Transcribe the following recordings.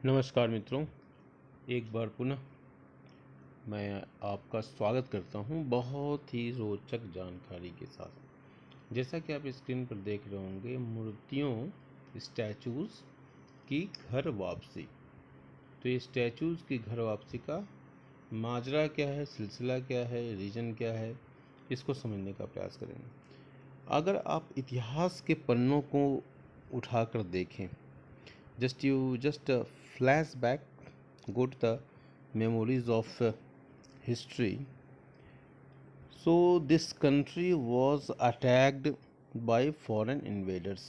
नमस्कार मित्रों, एक बार पुनः मैं आपका स्वागत करता हूं बहुत ही रोचक जानकारी के साथ। जैसा कि आप स्क्रीन पर देख रहे होंगे, मूर्तियों स्टैचूज़ की घर वापसी। तो ये स्टैचूज़ की घर वापसी का माजरा क्या है, सिलसिला क्या है, रीज़न क्या है, इसको समझने का प्रयास करेंगे। अगर आप इतिहास के पन्नों को उठाकर देखें, just flashback, go to the memories of history. So this country was attacked by foreign invaders,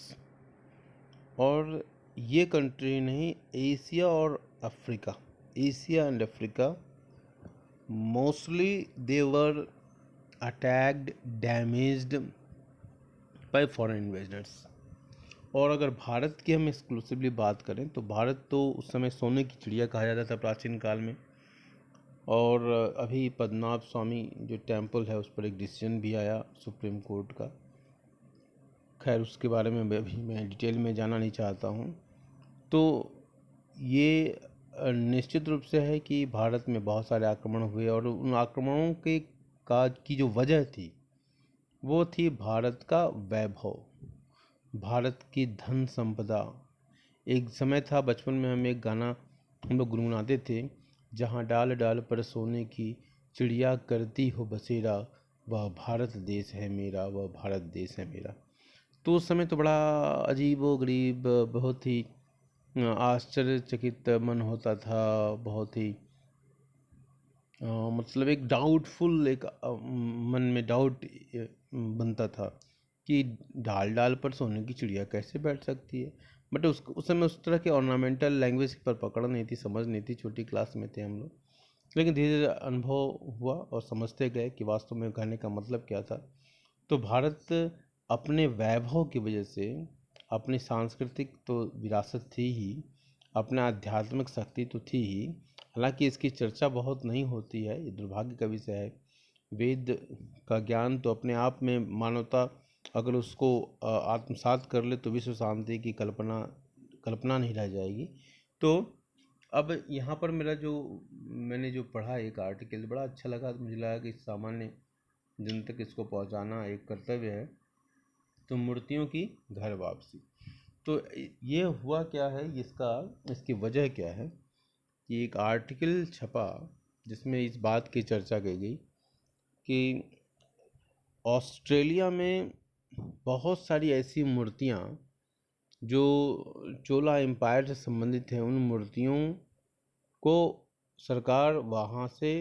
और ये कंट्री नहीं, एशिया और Africa, Asia and Africa, mostly they were attacked, damaged bye foreign invaders. और अगर भारत की हम एक्सक्लूसिवली बात करें तो भारत तो उस समय सोने की चिड़िया कहा जाता था प्राचीन काल में। और अभी पद्मनाभ स्वामी जो टेम्पल है उस पर एक डिसीजन भी आया सुप्रीम कोर्ट का। खैर उसके बारे में अभी मैं डिटेल में जाना नहीं चाहता हूँ। तो ये निश्चित रूप से है कि भारत में बहुत सारे आक्रमण हुए, और उन आक्रमणों की जो वजह थी वो थी भारत का वैभव, भारत की धन संपदा। एक समय था, बचपन में हम एक गाना हम लोग गुनगुनाते थे, जहाँ डाल डाल पर सोने की चिड़िया करती हो बसेरा, वह भारत देश है मेरा, वह भारत देश है मेरा। तो उस समय तो बड़ा अजीब व गरीब, बहुत ही आश्चर्यचकित मन होता था, बहुत ही मतलब एक डाउटफुल, एक मन में डाउट बनता था कि डाल डाल पर सोने की चिड़िया कैसे बैठ सकती है। बट उस समय उस तरह के ऑर्नामेंटल लैंग्वेज पर पकड़ नहीं थी, समझ नहीं थी, छोटी क्लास में थे हम लोग। लेकिन धीरे धीरे अनुभव हुआ और समझते गए कि वास्तव में कहने का मतलब क्या था। तो भारत अपने वैभव की वजह से, अपनी सांस्कृतिक तो विरासत थी ही, अपना आध्यात्मिक शक्ति तो थी ही, हालांकि इसकी चर्चा बहुत नहीं होती है, ये दुर्भाग्य का विषय है। वेद का ज्ञान तो अपने आप में मानवता अगर उसको आत्मसात कर ले तो विश्व शांति की कल्पना नहीं रह जाएगी। तो अब यहाँ पर मैंने जो पढ़ा एक आर्टिकल बड़ा अच्छा लगा, तो मुझे लगा कि सामान्य जन तक इसको पहुँचाना एक कर्तव्य है। तो मूर्तियों की घर वापसी, तो ये हुआ क्या है, इसकी वजह क्या है कि एक आर्टिकल छपा जिसमें इस बात की चर्चा की गई कि ऑस्ट्रेलिया में बहुत सारी ऐसी मूर्तियाँ जो चोला एम्पायर से संबंधित हैं, उन मूर्तियों को सरकार वहाँ से,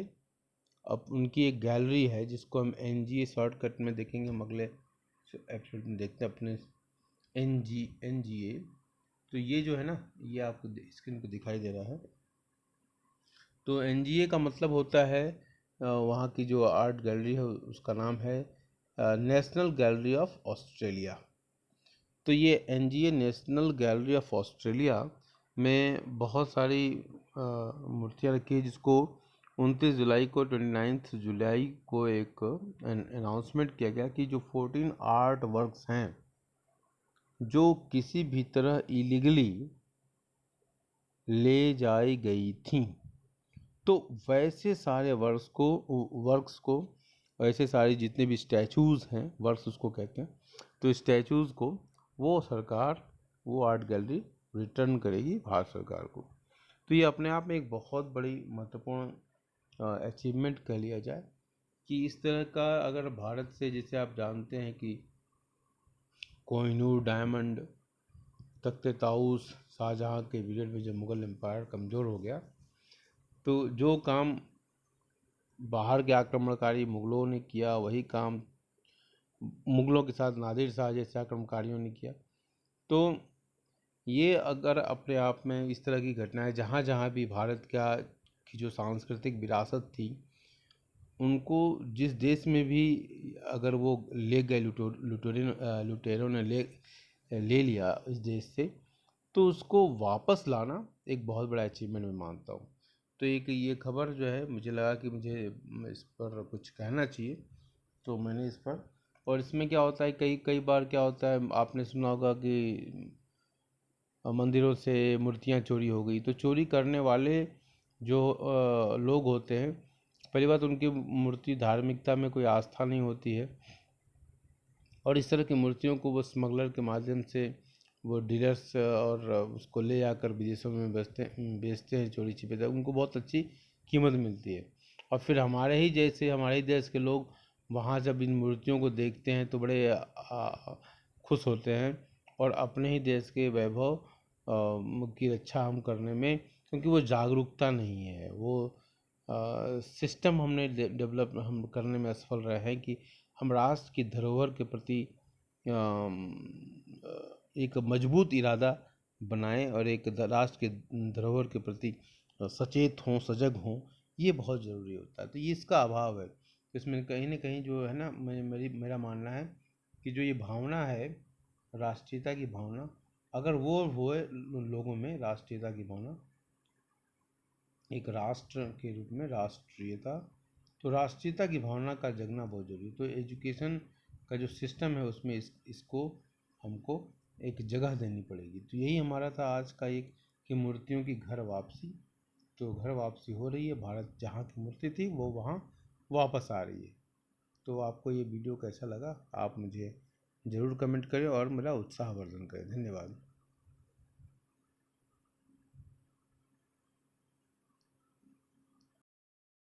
अब उनकी एक गैलरी है जिसको हम NGA शॉर्टकट में देखेंगे, हम अगले एपिसोड में देखते हैं अपने NGA। तो ये जो है ना, ये आपको स्क्रीन पर दिखाई दे रहा है। तो NGA का मतलब होता है, वहाँ की जो आर्ट गैलरी है उसका नाम है नेशनल गैलरी ऑफ ऑस्ट्रेलिया। तो ये NGA national gallery of Australia में बहुत सारी मूर्तियाँ रखी है, जिसको 29 जुलाई को एक अनाउंसमेंट किया गया कि जो 14 आर्ट वर्क्स हैं जो किसी भी तरह इलीगली ले जाई गई थी, तो वैसे सारे वर्क्स को वैसे सारे जितने भी स्टैचूज़ हैं, वर्क्स उसको कहते हैं, तो स्टैचूज़ को वो आर्ट गैलरी रिटर्न करेगी भारत सरकार को। तो ये अपने आप में एक बहुत बड़ी महत्वपूर्ण अचीवमेंट कह लिया जाए कि इस तरह का, अगर भारत से, जैसे आप जानते हैं कि कोहिनूर डायमंड, तख्ते ताऊस, शाहजहाँ के पीरियड में जब मुग़ल एम्पायर कमज़ोर हो गया, तो जो काम बाहर के आक्रमणकारी मुग़लों ने किया, वही काम मुग़लों के साथ नादिर शाह जैसे आक्रमणकारियों ने किया। तो ये अगर अपने आप में इस तरह की घटनाएं, जहाँ जहाँ भी भारत की जो सांस्कृतिक विरासत थी, उनको जिस देश में भी अगर वो ले गए, लुटेरों ने ले लिया इस देश से, तो उसको वापस लाना एक बहुत बड़ा अचीवमेंट मैं मानता हूँ। तो एक ये खबर जो है, मुझे लगा कि मुझे इस पर कुछ कहना चाहिए, तो मैंने इस पर। और इसमें क्या होता है, कई कई बार क्या होता है, आपने सुना होगा कि मंदिरों से मूर्तियाँ चोरी हो गई। तो चोरी करने वाले जो लोग होते हैं, पहली बात उनकी मूर्ति धार्मिकता में कोई आस्था नहीं होती है, और इस तरह की मूर्तियों को वो स्मगलर के माध्यम से वो डीलर्स और उसको ले जाकर विदेशों में बेचते हैं चोरी छिपे, तक उनको बहुत अच्छी कीमत मिलती है। और फिर हमारे ही देश के लोग वहाँ जब इन मूर्तियों को देखते हैं तो बड़े खुश होते हैं, और अपने ही देश के वैभव की रक्षा हम करने में, क्योंकि वो जागरूकता नहीं है, वो सिस्टम हमने डेवलप हम करने में असफल रहे हैं कि हम राष्ट्र की धरोहर के प्रति एक मजबूत इरादा बनाएं, और एक राष्ट्र के धरोहर के प्रति सचेत हों, सजग हों। ये बहुत ज़रूरी होता है। तो ये इसका अभाव है। तो इसमें कहीं ना कहीं जो है ना, मेरा मानना है कि जो ये भावना है राष्ट्रीयता की भावना, अगर वो होए लोगों में, राष्ट्रीयता की भावना, एक राष्ट्र के रूप में राष्ट्रीयता, तो राष्ट्रीयता की भावना का जगना बहुत जरूरी है। तो एजुकेशन का जो सिस्टम है उसमें इसको हमको एक जगह देनी पड़ेगी। तो यही हमारा था आज का एक, कि मूर्तियों की घर वापसी। तो घर वापसी हो रही है, भारत जहाँ की मूर्ति थी वो वहाँ वापस आ रही है। तो आपको ये वीडियो कैसा लगा, आप मुझे ज़रूर कमेंट करें और मेरा उत्साहवर्धन करें। धन्यवाद।